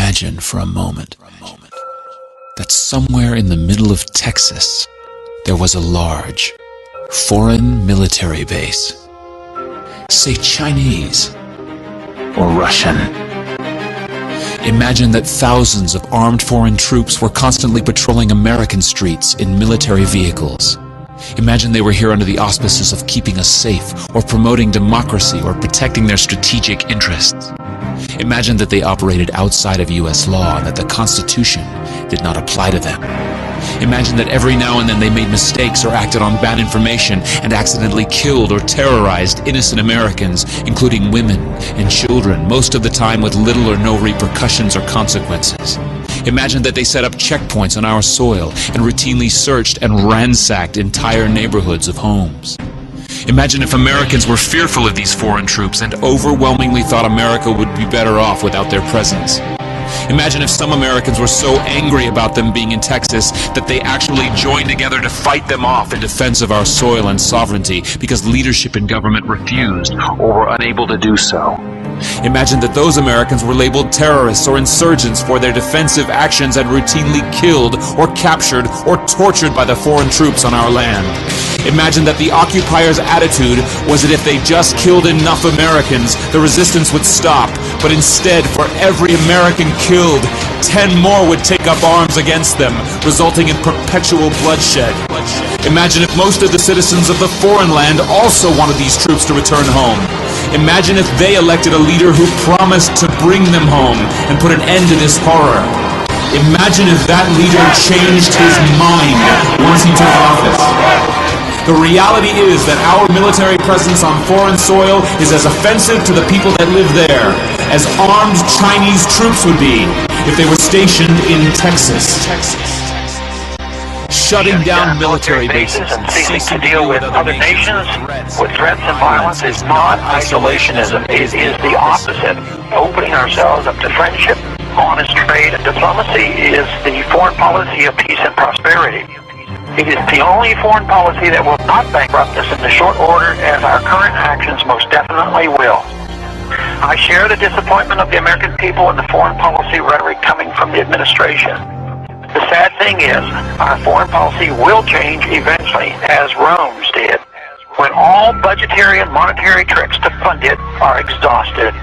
imagine for a moment that somewhere in the middle of Texas there was a large foreign military base, say Chinese or Russian. Imagine that thousands of armed foreign troops were constantly patrolling American streets in military vehicles. Imagine they were here under the auspices of keeping us safe, or promoting democracy, or protecting their strategic interests. Imagine that they operated outside of U.S. law and that the Constitution did not apply to them. Imagine that every now and then they made mistakes or acted on bad information and accidentally killed or terrorized innocent Americans, including women and children, most of the time with little or no repercussions or consequences. Imagine that they set up checkpoints on our soil and routinely searched and ransacked entire neighborhoods of homes. Imagine if Americans were fearful of these foreign troops and overwhelmingly thought America would be better off without their presence. Imagine if some Americans were so angry about them being in Texas that they actually joined together to fight them off in defense of our soil and sovereignty because leadership in government refused or were unable to do so. Imagine that those Americans were labeled terrorists or insurgents for their defensive actions and routinely killed or captured or tortured by the foreign troops on our land. Imagine that the occupiers' attitude was that if they just killed enough Americans, the resistance would stop, but instead, for every American killed, 10 more would take up arms against them, resulting in perpetual bloodshed. Imagine if most of the citizens of the foreign land also wanted these troops to return home. Imagine if they elected a leader who promised to bring them home and put an end to this horror. Imagine if that leader changed his mind once he took office. The reality is that our military presence on foreign soil is as offensive to the people that live there as armed Chinese troops would be if they were stationed in Texas. Shutting down military bases and ceasing to deal with other nations with threats and violence is not isolationism. It is the opposite. Opening ourselves up to friendship, honest trade, and diplomacy is the foreign policy of peace and prosperity. It is the only foreign policy that will not bankrupt us in the short order, as our current actions most definitely will. I share the disappointment of the American people in the foreign policy rhetoric coming from the administration. The sad thing is, our foreign policy will change eventually, as Rome's did, when all budgetary and monetary tricks to fund it are exhausted.